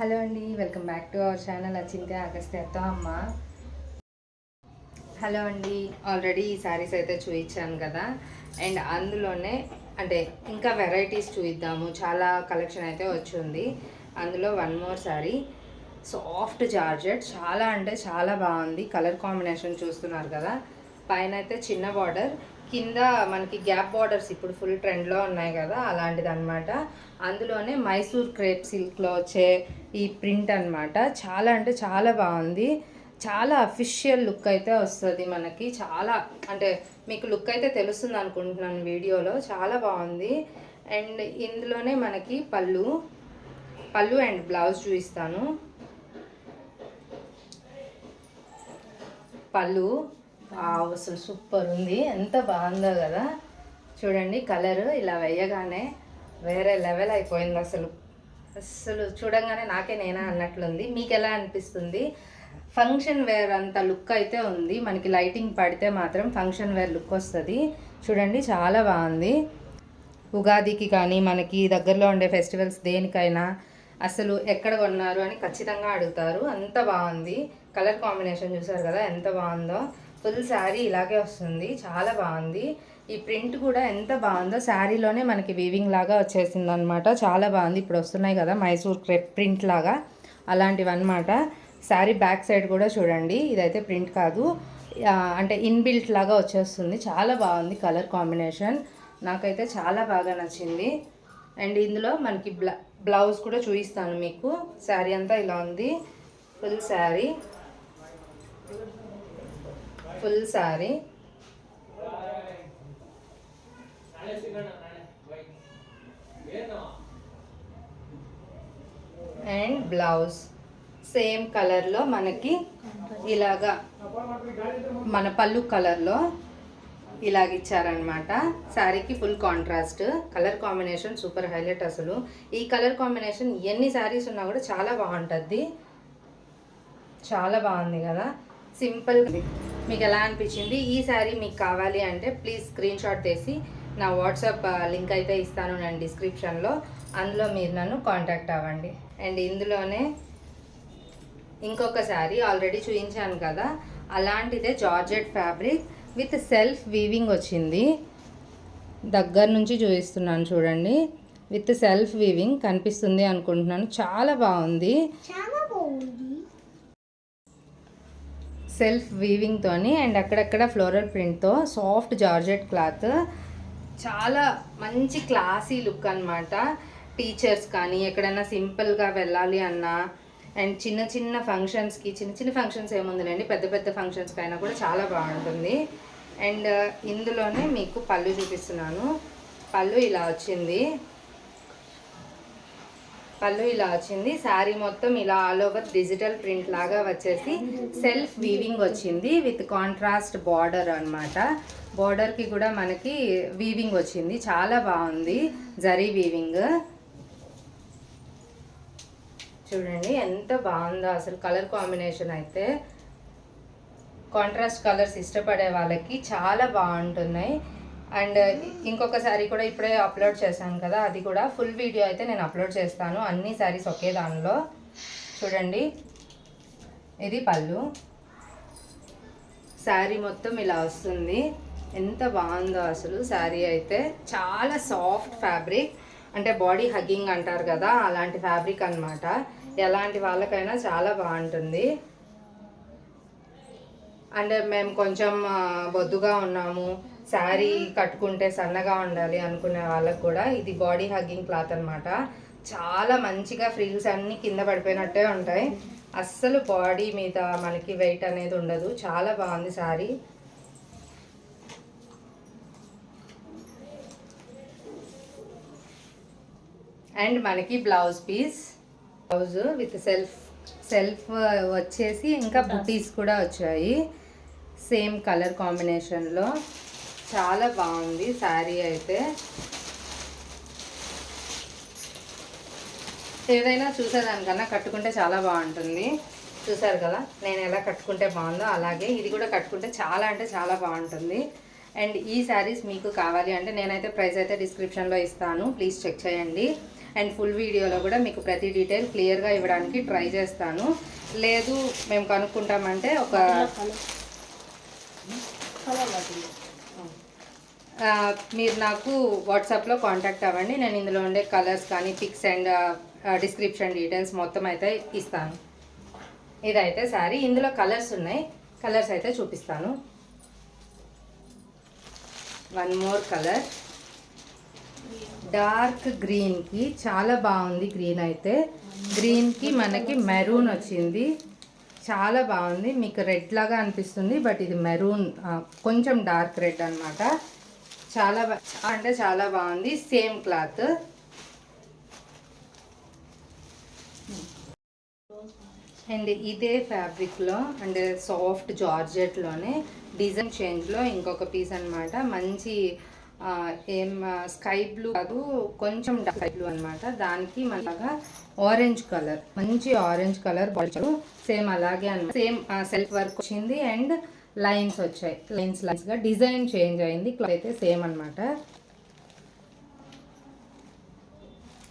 Hello అండి, welcome back to our channel అచింతే అగస్త్యతో అమ్మ. హలో అండి, ఆల్రెడీ ఈ శారీస్ అయితే చూపించాను కదా, అండ్ అందులోనే అంటే ఇంకా వెరైటీస్ చూద్దాము. చాలా కలెక్షన్ అయితే వచ్చింది. అందులో one more sari soft georgette, చాలా అంటే చాలా బాగుంది. కలర్ కాంబినేషన్ చూస్తున్నారు కదా, పైన అయితే చిన్న బార్డర్, కింద మనకి గ్యాప్ బార్డర్స్ ఇప్పుడు ఫుల్ ట్రెండ్లో ఉన్నాయి కదా, అలాంటిది అనమాట. అందులోనే మైసూర్ క్రేప్ సిల్క్లో వచ్చే ఈ ప్రింట్ అనమాట. చాలా అంటే చాలా బాగుంది. చాలా అఫిషియల్ లుక్ అయితే వస్తుంది మనకి. చాలా అంటే మీకు లుక్ అయితే తెలుస్తుంది అనుకుంటున్నాను వీడియోలో. చాలా బాగుంది. అండ్ ఇందులోనే మనకి పళ్ళు అండ్ బ్లౌజ్ చూపిస్తాను. పళ్ళు అసలు సూపర్ ఉంది, ఎంత బాగుందో కదా. చూడండి, కలర్ ఇలా వేయగానే వేరే లెవెల్ అయిపోయింది. అసలు చూడంగానే నాకే నేనా అన్నట్లుంది. మీకు ఎలా అనిపిస్తుంది? ఫంక్షన్ వేర్ అంత లుక్ అయితే ఉంది. మనకి లైటింగ్ పడితే మాత్రం ఫంక్షన్ వేర్ లుక్ వస్తుంది. చూడండి, చాలా బాగుంది. ఉగాదికి కానీ మనకి దగ్గరలో ఉండే ఫెస్టివల్స్ దేనికైనా అసలు ఎక్కడ కొన్నారు అని ఖచ్చితంగా అడుగుతారు. అంత బాగుంది. కలర్ కాంబినేషన్ చూసారు కదా ఎంత బాగుందో. ఫుల్ శారీ ఇలాగే వస్తుంది, చాలా బాగుంది. ఈ ప్రింట్ కూడా ఎంత బాగుందో, శారీలోనే మనకి వీవింగ్ లాగా వచ్చేసింది అనమాట. చాలా బాగుంది. ఇప్పుడు వస్తున్నాయి కదా మైసూర్ క్రేప్ ప్రింట్ లాగా, అలాంటివి అనమాట. శారీ బ్యాక్ సైడ్ కూడా చూడండి, ఇదైతే ప్రింట్ కాదు, అంటే ఇన్బిల్ట్ లాగా వచ్చేస్తుంది. చాలా బాగుంది కలర్ కాంబినేషన్, నాకైతే చాలా బాగా నచ్చింది. అండ్ ఇందులో మనకి బ్లౌజ్ కూడా చూపిస్తాను మీకు. శారీ అంతా ఇలా ఉంది. Full sari and blouse same కలర్లో మనకి ఇలాగా మన పళ్ళు కలర్లో ఇలాగ ఇచ్చారనమాట. శారీకి full contrast. Colour combination super highlight. అసలు ఈ కలర్ కాంబినేషన్ ఎన్ని శారీస్ ఉన్నా కూడా చాలా బాగుంటుంది. చాలా బాగుంది కదా, సింపుల్. మీకు ఎలా అనిపించింది? ఈ శారీ మీకు కావాలి అంటే ప్లీజ్ స్క్రీన్ షాట్ తీసి నా వాట్సాప్ లింక్ అయితే ఇస్తాను నేను డిస్క్రిప్షన్లో, అందులో మీరు నన్ను కాంటాక్ట్ అవ్వండి. అండ్ ఇందులోనే ఇంకొక శారీ ఆల్రెడీ చూపించాను కదా, అలాంటిదే georgette fabric with self weaving వచ్చింది. దగ్గర నుంచి చూపిస్తున్నాను చూడండి, విత్ సెల్ఫ్ వీవింగ్ కనిపిస్తుంది అనుకుంటున్నాను. చాలా బాగుంది. సెల్ఫ్ వీవింగ్తోని అండ్ అక్కడక్కడ ఫ్లోరల్ ప్రింట్తో సాఫ్ట్ జార్జెట్ క్లాత్. చాలా మంచి క్లాసీ లుక్ అనమాట. టీచర్స్ కానీ ఎక్కడైనా సింపుల్గా వెళ్ళాలి అన్నా, అండ్ చిన్న చిన్న ఫంక్షన్స్ ఏముందిలేండి, పెద్ద పెద్ద ఫంక్షన్స్కి అయినా కూడా చాలా బాగుంటుంది. అండ్ ఇందులోనే మీకు పళ్ళు చూపిస్తున్నాను. పళ్ళు ఇలా వచ్చింది. శారీ మొత్తం ఇలా ఆల్ ఓవర్ డిజిటల్ ప్రింట్ లాగా వచ్చేసి సెల్ఫ్ వీవింగ్ వచ్చింది విత్ కాంట్రాస్ట్ బార్డర్ అనమాట. బార్డర్కి కూడా మనకి వీవింగ్ వచ్చింది. చాలా బాగుంది, జరీ వీవింగ్. చూడండి ఎంత బాగుందో అసలు. కలర్ కాంబినేషన్ అయితే కాంట్రాస్ట్ కలర్స్ ఇష్టపడే వాళ్ళకి చాలా బాగుంటున్నాయి. అండ్ ఇంకొక శారీ కూడా ఇప్పుడే అప్లోడ్ చేశాను కదా, అది కూడా ఫుల్ వీడియో అయితే నేను అప్లోడ్ చేస్తాను. అన్ని శారీస్ ఒకే దానిలో. చూడండి, ఇది పళ్ళు. శారీ మొత్తం ఇలా వస్తుంది. ఎంత బాగుందో అసలు. శారీ అయితే చాలా సాఫ్ట్ ఫ్యాబ్రిక్, అంటే బాడీ హగ్గింగ్ అంటారు కదా, అలాంటి ఫ్యాబ్రిక్ అనమాట. ఎలాంటి వాళ్ళకైనా చాలా బాగుంటుంది. అండ్ మేము కొంచెం బొద్దుగా ఉన్నాము, శారీ కట్టుకుంటే సన్నగా ఉండాలి అనుకునే వాళ్ళకు కూడా ఇది బాడీ హగ్గింగ్ క్లాత్ అనమాట. చాలా మంచిగా ఫ్రిల్స్ అన్నీ కింద పడిపోయినట్టే ఉంటాయి. అస్సలు బాడీ మీద మనకి వెయిట్ అనేది ఉండదు. చాలా బాగుంది శారీ. అండ్ మనకి బ్లౌజ్ విత్ సెల్ఫ్ వచ్చేసి ఇంకా బుటీస్ కూడా వచ్చాయి సేమ్ కలర్ కాంబినేషన్లో. చాలా బాగుంది శారీ అయితే. ఏదైనా చూసేదానికన్నా కట్టుకుంటే చాలా బాగుంటుంది. చూసారు కదా నేను ఎలా కట్టుకుంటే బాగుందో, అలాగే ఇది కూడా కట్టుకుంటే చాలా అంటే చాలా బాగుంటుంది. అండ్ ఈ శారీస్ మీకు కావాలి అంటే నేనైతే ప్రైస్ అయితే డిస్క్రిప్షన్లో ఇస్తాను, ప్లీజ్ చెక్ చేయండి. అండ్ ఫుల్ వీడియోలో కూడా మీకు ప్రతి డీటెయిల్ క్లియర్గా ఇవ్వడానికి ట్రై చేస్తాను. లేదు మేము కనుక్కుంటామంటే ఒక మీరు నాకు వాట్సాప్లో కాంటాక్ట్ అవ్వండి. నేను ఇందులో ఉండే కలర్స్ కానీ పిక్స్ అండ్ డిస్క్రిప్షన్ డీటెయిల్స్ మొత్తం అయితే ఇస్తాను. ఇదైతే శారీ, ఇందులో కలర్స్ ఉన్నాయి, కలర్స్ అయితే చూపిస్తాను. వన్ మోర్ కలర్ డార్క్ గ్రీన్కి చాలా బాగుంది. గ్రీన్ అయితే గ్రీన్కి మనకి మెరూన్ వచ్చింది, చాలా బాగుంది. మీకు రెడ్ లాగా అనిపిస్తుంది బట్ ఇది మెరూన్, కొంచెం డార్క్ రెడ్ అనమాట. చాలా అంటే చాలా బాగుంది. Same cloth. అండ్ ఇదే ఫ్యాబ్రిక్లో అండ్ సాఫ్ట్ జార్జెట్లోనే డిజైన్ చేంజ్లో ఇంకొక పీస్ అనమాట. మంచి ఏం స్కై బ్లూ కాదు, కొంచెం స్కై బ్లూ అనమాట. దానికి మనగా ఆరెంజ్ కలర్, మంచి ఆరెంజ్ కలర్ బార్డర్, సేమ్ అలాగే అనమాట. సేమ్ సెల్ఫ్ వర్క్ వచ్చింది అండ్ లైన్స్ వచ్చాయి. లైన్స్గా డిజైన్ చేంజ్ అయింది, క్లాత్ అయితే సేమ్ అనమాట.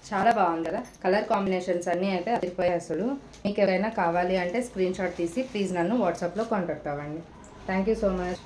చాలా బాగుంది కదా. కలర్ కాంబినేషన్స్ అన్నీ అయితే అదిరిపోయాయి అసలు. మీకు ఎవరైనా కావాలి అంటే స్క్రీన్ షాట్ తీసి ప్లీజ్ నన్ను వాట్సాప్లో కాంటాక్ట్ అవ్వండి. Thank you so much.